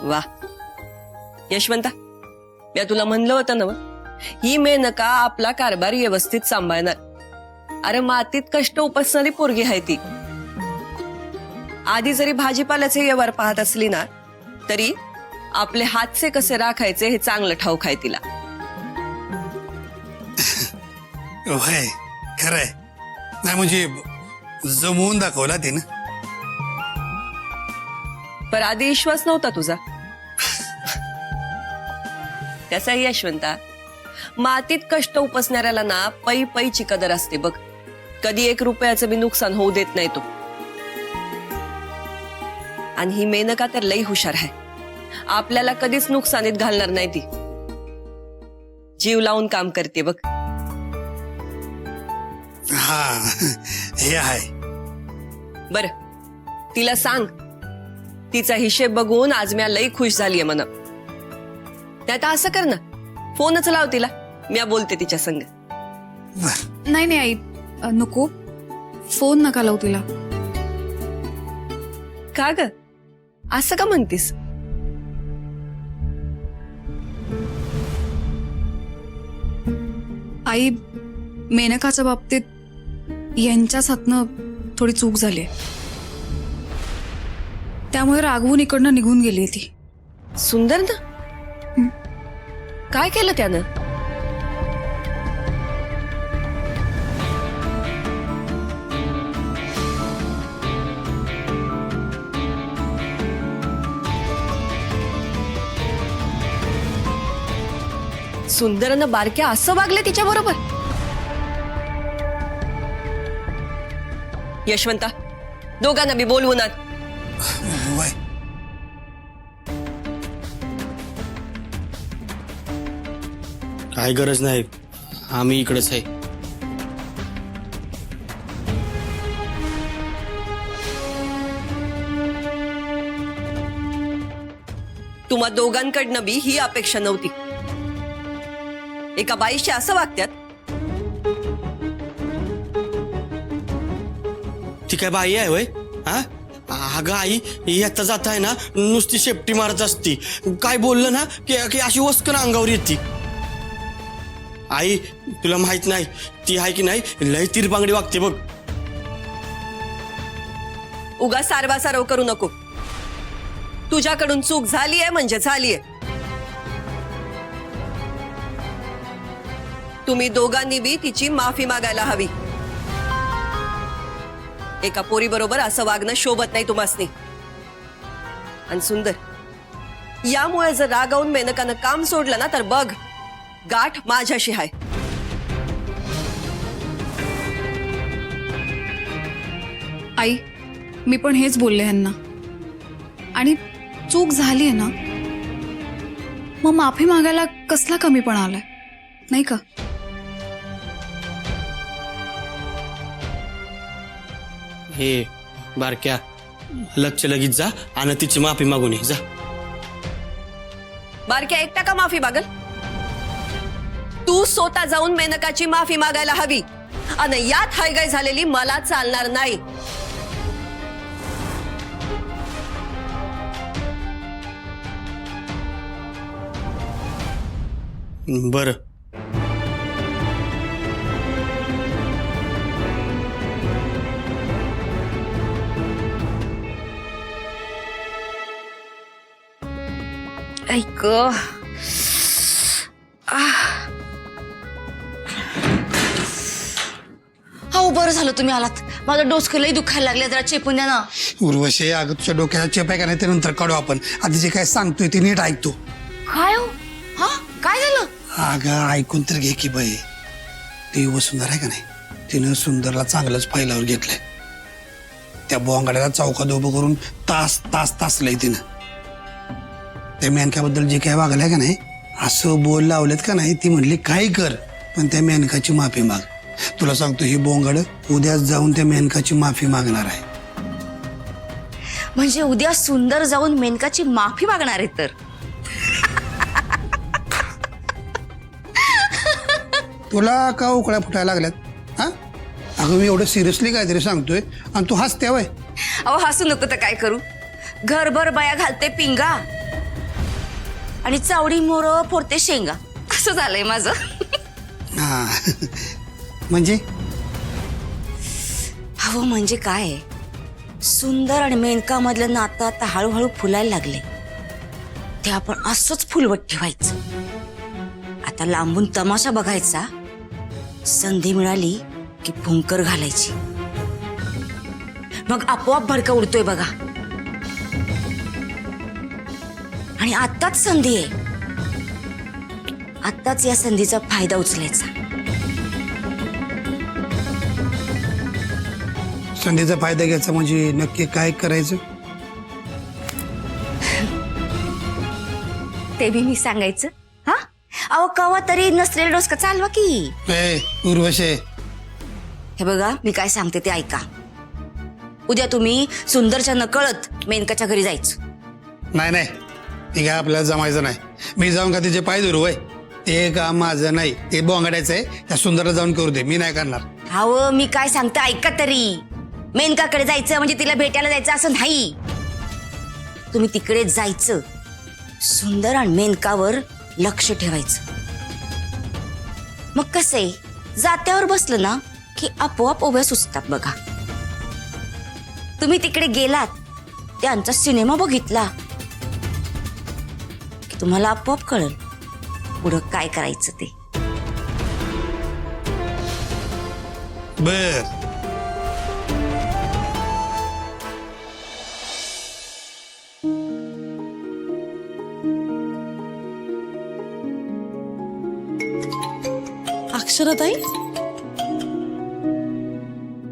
वा यशवंता, मी तुला म्हणलं होतं ना, ही मेनका आपला कारभार व्यवस्थित सांभाळणार. अरे मातीत कष्ट उपसणारी पोरगी आहे ती. आधी जरी भाजीपाल्याचे व्यवहार पाहत असली ना, तरी आपले हातचे कसे राखायचे हे चांगलं ठाऊक आहे तिला. होय खरंय. नाही म्हणजे जमवून दाखवला तिनं. पर आधी विश्वास नव्हता तुझा. कसाही यशवंता, मातीत कष्ट उपसणाऱ्याला ना पै पैची कदर असते बघ. कधी 1 रुपयाचं बी नुकसान होऊ देत नाही तो. आणि ही मेनका तर लई हुशार आहे. आपल्याला कधीच नुकसानीत घालणार नाही ती. जीव लावून काम करते बघ. हा हे आहे. बर, तिला सांग तिचा हिशेब बघून आज मी लई खुश झालीये म्हणा. त्यात असं कर ना, फोनच लाव तिला, मी बोलते तिच्या संग. नाही नाही आई, नको, फोन नका लावू तिला. का ग, असं का म्हणतीस? आई, मेनकाच्या बाबतीत यांच्याच हातनं थोडी चूक झाली. त्यामुळे रागवून इकडनं निघून गेली ती. सुंदर ना, काय केलं त्यानं? सुंदरनं बारक्या असं वागले तिच्या बरोबर? यशवंता, दोघांना बी बोलवून आण. होय. काय गरज नाही, आम्ही इकडेच आहे. तुम्हा दोघांकडनं बी ही अपेक्षा नव्हती. एका बाईशी असं वागत्यात? ती काय बाई आहे होय? हा अगं आई, येता जाता आहे ना नुसती शेपटी मारत असती. काय बोललं ना की अशी वस्कन अंगावर येते. आई तुला माहित नाही ती आहे की नाही, लय तिरपांगडी वागते बघ. उगा सारवा सारव करू नको. तुझ्याकडून चूक झालीये म्हणजे झालीये. तुम्ही दोघांनी बी तिची माफी मागायला हवी. एका पोरी बरोबर असं वागणं शोभत नाही तुम्हासनी. आणि सुंदर, यामुळे जर रागावून मेनकानं काम सोडलं ना, तर बघ गाठ माझ्याशी आहे. आई, मी पण हेच बोलले ह्यांना. आणि चूक झाली आहे ना, मग माफी मागायला कसला कमीपणा आलाय, नाही का? हे बारक्या, लक्ष लगेच जा आणि तिची माफी मागून ये जा. बारक्या एकटा का माफी मागल? तू स्वतः जाऊन मेनकाची माफी मागायला हवी. आणि यात हायगाय झालेली मला चालणार नाही. बरं. ऐक, हो बरं झालं तुम्ही आलात. माझं डोसकं लई दुखायला लागले, जरा चेपून द्या ना. उर्वशी, अगं तुझ्या डोक्याला चेप आहे का नाही ते नंतर काढू आपण. आधी जे काय सांगतोय ते नीट ऐकतो. काय हो? हा काय झालं? अगं ऐकून तर घे की बाई. ती वसुंधरा आहे का नाही, तिनं सुंदरला चांगलंच फायलावर घेतलंय. त्या बोंगाड्याला चौकात उभं करून तास तास तासलंय तिनं. त्या मेनकाबद्दल जे काय वागलंय का नाही, असं बोल लावलेत का नाही, ती म्हणली काही कर पण त्या मेनकाची माफी माग. तुला सांगतो, ही बोंगाड उद्याच जाऊन त्या मेनकाची माफी मागणार आहे. म्हणजे उद्या सुंदर जाऊन मेनकाची माफी मागणार आहे तर? तुला का उकळ्या फुटायला लागल्यात? हा अगं, मी एवढं सिरियसली काहीतरी सांगतोय आणि तू हसते वय. अहो हसू नको तर काय करू? घरभर बाया घालते पिंगा आणि चावडी मोर फोडते शेंगा असं झालंय माझं. हा म्हणजे हवं म्हणजे काय आहे? सुंदर आणि मेनका मधलं नातं आता हळूहळू फुलायला लागले. ते आपण असंच फुलवत ठेवायचं. आता लांबून तमाशा बघायचा, संधी मिळाली की भुंकर घालायची. मग आपोआप भडका उडतोय बघा. आणि आत्ताच संधी आहे. आत्ताच या संधीचा फायदा उचलायचा. संधीचा फायदा घ्यायचा म्हणजे नक्की काय करायचं? ते बी मी सांगायचं. हा अहो कवा तरी नसलेला डोसका चालवा की. उर्वशे, हे बघा मी काय सांगते ते ऐका. उद्या तुम्ही सुंदरच्या नकळत मेनकाच्या घरी जायचं. नाही नाही, ते काय आपल्याला जमायचं नाही. मी जाऊन का तिचे पाय धरू वय? ते काम माझं नाही, ते बोंगाडायचं आहे. त्या सुंदरला जाऊन करू दे, मी नाही करणार. अहो मी काय सांगते ऐका तरी. मेनकाकडे जायचं म्हणजे तिला भेटायला जायचं असं नाही. तुम्ही तिकडे जायचं, सुंदर आणि मेनकावर लक्ष ठेवायचं. मग कसे जात्यावर बसलं ना की आपोआप उभ्या सुचतात बघा. तुम्ही तिकडे गेलात, त्यांचा सिनेमा बघितला की तुम्हाला आपोआप कळेल पुढं काय करायचं ते. बर, अक्षराताई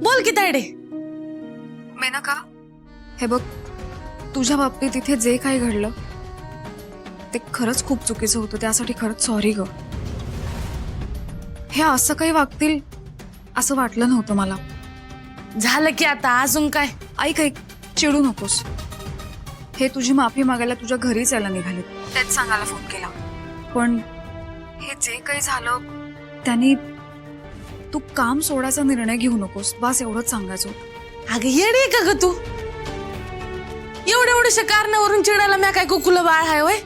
बोल की तायडे. मेनका, हे बघ, तुझ्या बाबतीत इथे जे काही घडलं ते खरंच खूप चुकीचं होतं. त्यासाठी खरंच सॉरी ग. हे असं काही वागतील असं वाटलं नव्हतं मला. झालं की आता अजून काय. ऐक ऐक, चिडू नकोस. हे तुझी माफी मागायला तुझ्या घरीच यायला निघाले, तेच सांगायला फोन केला. पण हे जे काही झालं त्यांनी तू काम सोडायचा निर्णय घेऊ नकोस, बस एवढंच सांगायचं. अगं येडे का ग तू? एवढ्या एवढ्याशा कारणावरून चिडायला मी काय कुकुलं बाळ आहे वय?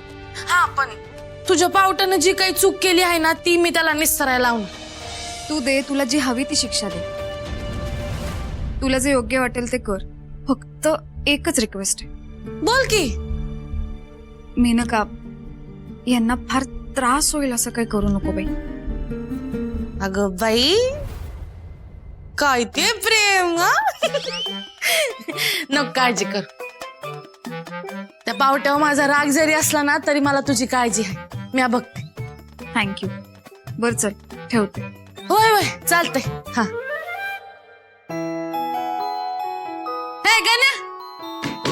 हा पण तुझ्या पावटानं जी काही चूक केली आहे ना ती मी त्याला निस्तरायला लावून. तू दे, तुला जी हवी ती शिक्षा दे. तुला जे योग्य वाटेल ते कर. फक्त एकच रिक्वेस्ट आहे. बोल की. मेनका, यांना फार त्रास होईल असं काही करू नको बाई. अगं बाई काय ते प्रेम हा? नको काळजी कर. त्या पावट्यावर माझा राग जरी असला ना तरी मला तुझी काळजी आहे. मी बघते. थँक्यू. बर चल, ठेवते. होय होय चालतंय. हा हे गण्या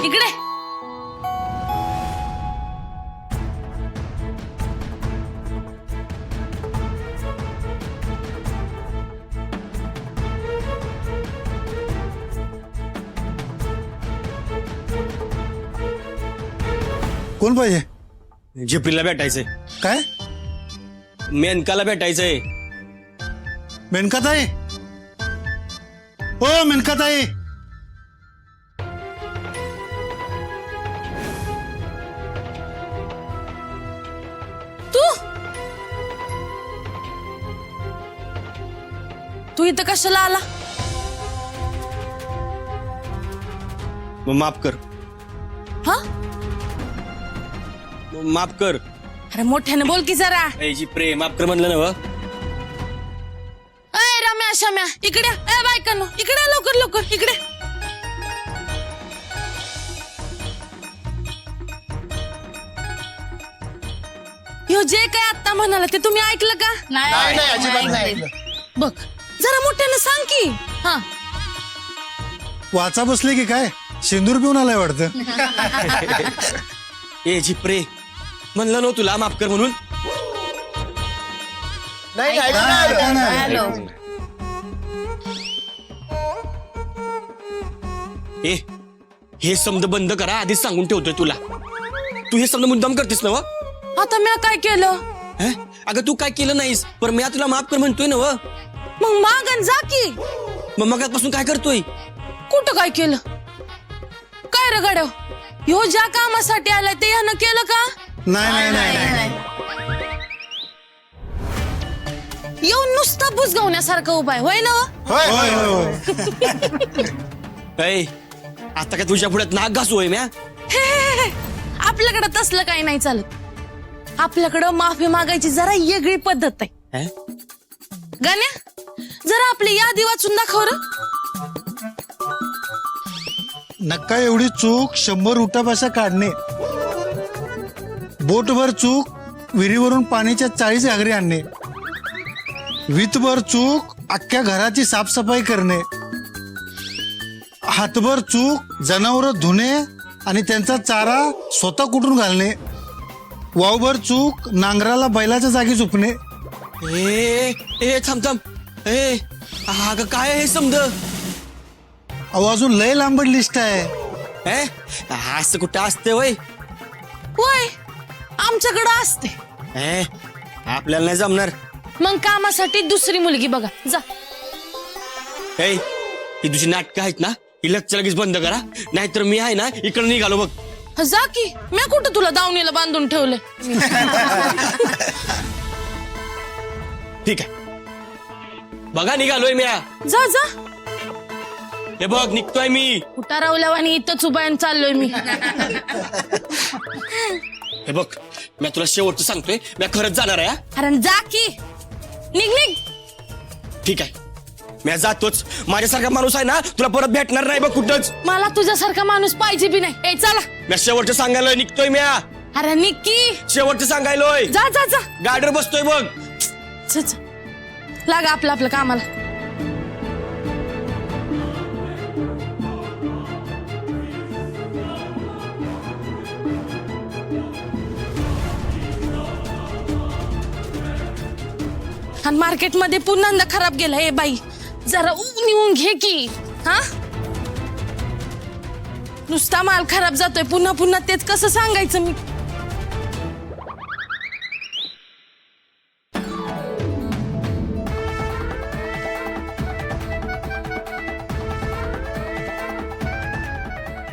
इकडे. कोण पाहिजे? झिपरीला भेटायचंय, काय? मेनकाला भेटायचंय. मेनकाताई, हो मेनकाताई. तू इथं कशाला आला? मग माफ कर, हा माफ कर. अरे मोठ्याने बोल की जरा. प्रेम माफ कर म्हणलं ना व. अय रम्या शम्या इकडे. ए बायकांनो इकडे लवकर लवकर इकडे. ह्यो जे काय आता म्हणाला ते तुम्ही ऐकलं का? नाही अजिबात नाही ऐकलं. बघ जरा मोठ्याने सांग की. हा वाचा बसले की काय? शेंदूर पिऊन आलाय वाटतं. झिपरे म्हणलं ना तुला माफ कर म्हणून. नाही ऐकलं. हे शब्द बंद करा, आधीच सांगून ठेवतोय तुला. तू हे शब्द मुद्दाम करतेस ना व? आता मी काय केलं? अगं तू काय केलं नाहीस, पण मी तुला माफ कर म्हणतोय ना व. मग मागन जा की. मग मगापासून काय करतोय? कुठं काय केलं? काय रगड्याव ह्यो ज्या कामासाठी आलाय ते ह्यानं केलं का? नाही येऊन नुसता बुजगावण्यासारखा उपाय होय ना व? होय होय होय ऐ आता काय तुझ्या पुढ्यात नाक घासू होय म्या हे. आपल्याकडं तसलं काही नाही चालत. आपल्याकडं माफी मागायची जरा वेगळी पद्धत आहे. हे? गाण्या जरा आपली यादी वाचून दाखव र. नका एवढी चूक 100 उठाभाषा काढणे, बोटभर चूक विहिरीवरून पाण्याच्या 40 घागरी आणणे, वीतभर चूक अख्ख्या घराची साफसफाई करणे, हातभर चूक जनावरं धुणे आणि त्यांचा चारा स्वतः कुठून घालणे, वावभर चूक नांगराला बैलाच्या जागी झोपणे. ए थांब ए अगं काय हे समज अहो अजून लय लांबड लिस्ट आहे. हे असं कुठं असते वय होय आमच्याकडं असते. हे आपल्याला नाही जमणार. मग कामासाठी दुसरी मुलगी बघा जा. हे ही दुसरी नाटकं आहेत ना ही लगेच बंद करा, नाहीतर मी आहे ना इकडे निघालो बघ. जा की मी कुठं तुला दावणीला बांधून ठेवलंय. ठीक आहे बघा निघालोय म्या. जा जा हे बघ निघतोय मी. कुठं रावल्यावानी इथंच उभा चाललोय मी. हे बघ मी तुला शेवटचं सांगतोय मी खरंच जाणार आहे. अरे जा की निघ निघ. ठीक आहे मी जातोच. माझ्यासारखा माणूस आहे ना तुला परत भेटणार नाही बघ कुठंच. मला तुझ्यासारखा माणूस पाहिजे बी नाही. ए चला मी शेवटचं सांगायलोय निघतोय म्या. अरे निक्की शेवटचं सांगायलोय. जा जा जा गाडीवर बसतोय बघ. जा. लागा आपलं आपलं कामाला. आणि मार्केटमध्ये पुन्हा खराब गेला. ए बाई जरा निवून घे की. हा नुसता माल खराब जातोय पुन्हा पुन्हा तेच कसं सांगायचं मी.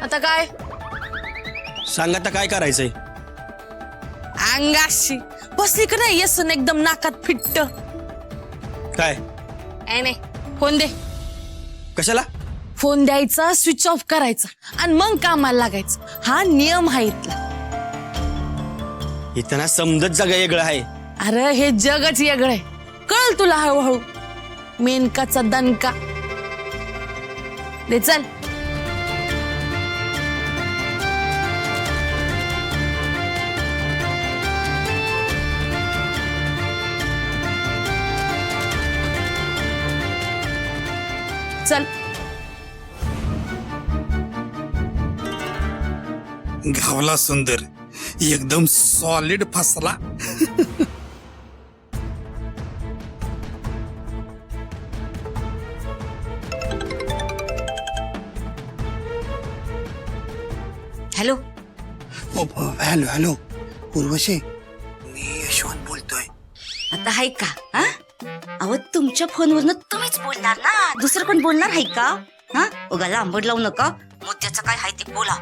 आता काय सांग आता काय करायचंय. अंगाशी बसली का नाही येसन एकदम नाकात फिट्ट. काय नाही फोन दे. कशाला. फोन द्यायचा स्विच ऑफ करायचा आणि मग कामाला लागायचं. हा नियम आहे इथला. इथं ना समजत जागा वेगळं आहे. अरे हे जगच वेगळं आहे. कळ तुला हळूहळू. मेनकाचा दणका दे चल. चल गावला सुंदर एकदम सॉलिड फसला. हॅलो हॅलो हॅलो उर्वशी मी यशवंत बोलतोय. आता आहे का. हा अहो तुमच्या फोनवरनं तुम्हीच बोलणार ना, दुसरं कोण बोलणार आहे का. हा उगा लांबड लावू नका. मुद्द्याचं काय आहे ते बोला.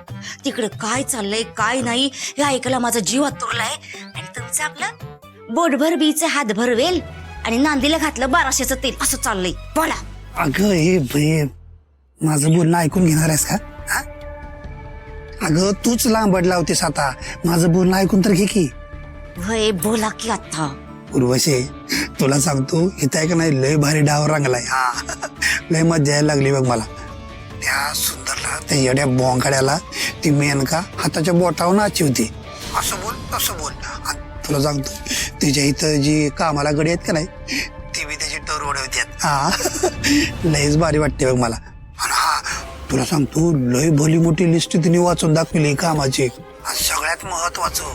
तिकडे काय चाललंय काय नाही हे ऐकायला माझा जीव आतुरलाय. आणि तुमचं आपलं बोटभर बीचं हातभर वेल आणि नांदीला घातलं 1200चं तेल असं चाललंय. बोला. अगं हे भय माझं बोलणं ऐकून घेणार आहेस का. हा? अगं तूच लांबड लावतेस आता. माझं बोलणं ऐकून तर घे की. वय बोला की आता. उर्वशी तुला सांगतो इथं आहे का नाही लय भारी डाव रंगलाय. हा लय मजा यायला लागली बघ मला. त्या सुंदरला त्या येड्या बोंगाड्याला ती मेनका हाताच्या बोटावर नाचवते. असं बोल तसं बोल. आणि तुला सांगतो तिच्या इथं जी कामाला गडी आहेत का नाही ती बी त्याची टर उडवतात. हा लयच भारी वाटते बघ मला. आणि हा तुला सांगतो लय भली मोठी लिस्ट तिने वाचून दाखवली कामाची. आणि सगळ्यात महत्वाचं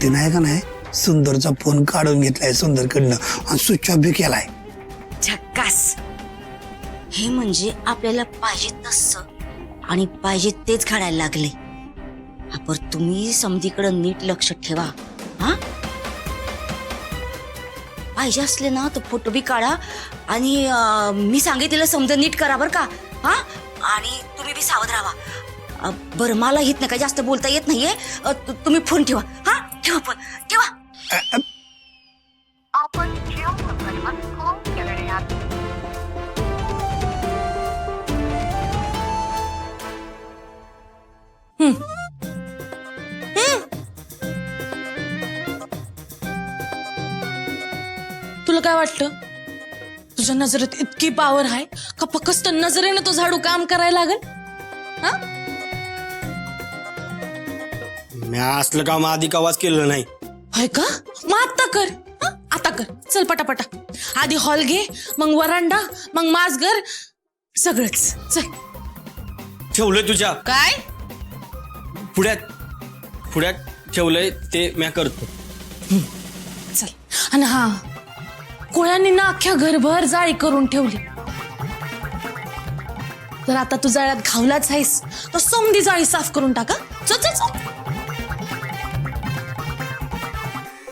तिने आहे का नाही सुंदरचा फोन काढून घेतलाय सुंदरकडनं आणि स्विच ऑफ बी केलाय. झक्कास. हे म्हणजे आपल्याला पाहिजे तसं आणि पाहिजे तेच घडायला लागले. आपण तुम्ही समधीकडे नीट लक्ष ठेवा. हा पाहिजे असले ना तर फोटो बी काढा आणि मी सांगितलेलं समजा नीट करा बर का. हा आणि तुम्ही बी सावध राहा. बरं मला येत नाही का जास्त बोलता येत नाहीये. तुम्ही फोन ठेवा. हा ठेवा पण ठेवा. तुला काय वाटतं तुझ्या नजरेत इतकी पावर आहे का फक्त नजरेनं तो झाडू काम करायला लागेल? हा मी असलं काम आधी कवाच केलं नाही. होय का? मग आता कर. हं? आता कर. चल पटापटा. आधी हॉल घे, मग वरांडा, मग माजघर, सगळंच. चल. ठेवलंय तुझ्या काय? पुढ्यात ठेवलंय ते मी करतो. चल. आणि हा कोळ्यांनी ना अख्ख्या घरभर जाळी करून ठेवली. तर आता तू जाळ्यात घावलाच आहेस तर समधी जाळी साफ करून टाका. चल चल चल.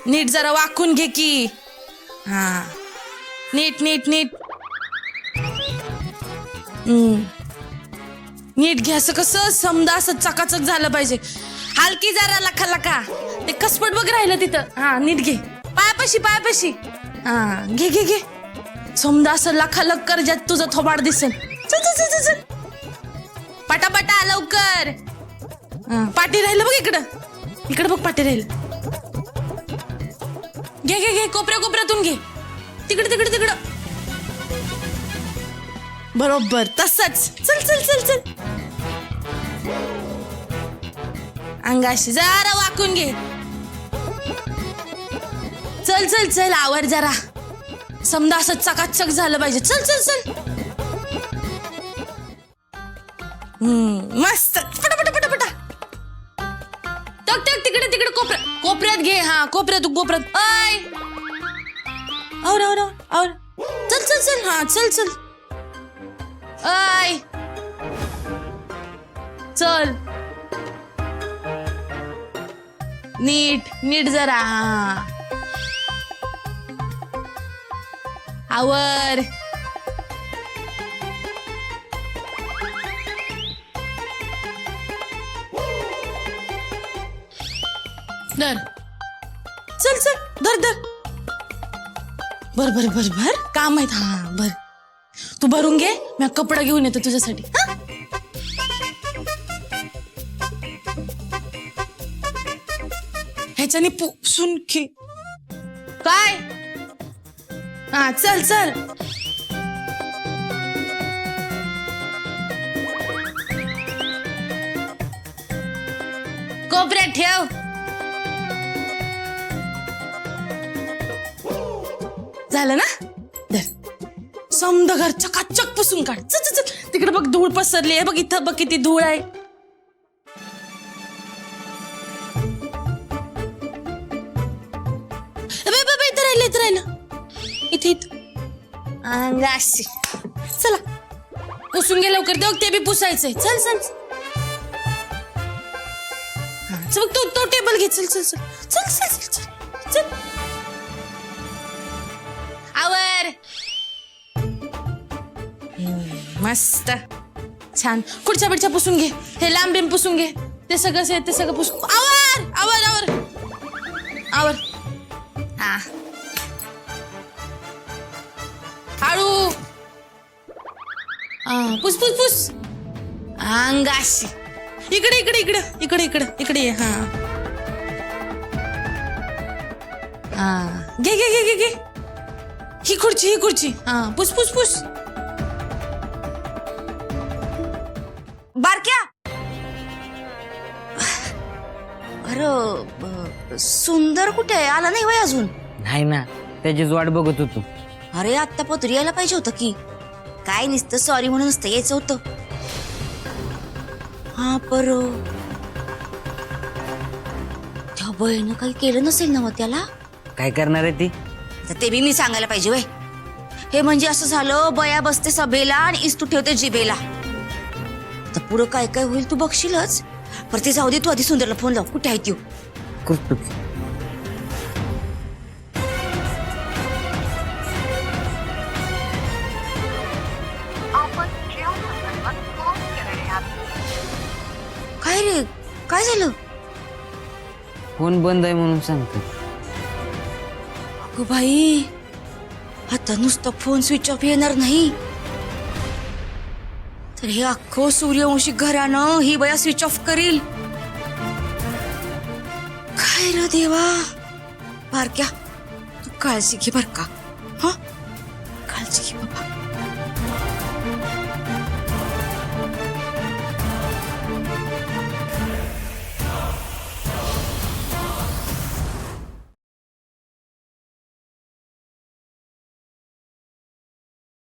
नीट जरा वाकून घे की. हा नीट नीट नीट. नीट घे. असं कसं समजा असं चकाचक झालं पाहिजे. हलकी जरा लखा लखा. ते कसपट बघ राहिलं तिथं. हा नीट घे. पायापाशी. हा घे घे घे. समजा असं लखालख कर ज्यात तुझं थोबाड दिसेल. चल चल चल चल चल. पटापटा लवकर. पाठी राहिलं बघ इकडं बघ पाठी राहिलं. घे घे घे. कोपऱ्यातून घे. तिकडं बरोबर तसंच. चल चल चल चल. अंगाशी जरा वाकून घे. चल चल चल. आवर जरा. समजा असं चकाचक झालं पाहिजे. चल चल चल. मस्त. पटा टक तिकडे कोपऱ्यात घे. हा कोपऱ्यात. आय आवर. चल. हा चल. आय चल. नीट जरा. आवर. धर. चल धर. भर काम आहेत. हा भर. तू भरून घे. मी कपडा घेऊन येतो तुझ्यासाठी. हा ह्याच्याने पुसून घे. काय? हा चल. कोपऱ्यात ठेव. झालं ना? धर. समद घर चकाचक पुसून काढ. चल. तिकडे बघ धूळ पसरली आहे. बघ इथं बघ किती धूळ आहे. इथं राहिलं. इथं अंगाशी. चला पुसून गे लवकर. देऊ ते बी पुसायचंय. चल तो टेबल घे. चल. आवर. मस्त छान. खुर्च्या पुसून घे. हे लांब पुसून घे. ते सगळं पुसून. आवर. हा हळू. पुस अंगाशी. इकडे ये. हा घे. ही खुर्ची. हा पुस. बारक्या. अरे सुंदर कुठे आहे? आला नाही वय अजून? नाही ना, त्याचीच वाट बघत होतो. अरे आत्ता पत्री यायला पाहिजे होतं की. काय नुसतं सॉरी म्हणून नुसतं यायचं होतं. हा पर त्या बहिणीनं काही केलं नसेल ना मग त्याला? काय करणार आहे ती? तर ते बी मी सांगायला पाहिजे वय. हे म्हणजे असं झालं, बया बसते सभेला आणि इस्तू ठेवते जिभेला. तर पुढं काय काय होईल तू बघशीलच. पर ते जाऊ दे. तू आधी सुंदरला फोन लाव. कुठे आहे ती? करतो. काय रे? काय झालं? फोन बंद आहे म्हणून सांगतो. अगो बाई, आता नुसतं फोन स्विच ऑफ येणार नाही तर हे अख्खं सूर्यवंशी घरानं ही बया स्विच ऑफ करील. काय र देवा. बारक्या, तू काळजी घे बर का. हा, काळजी घे.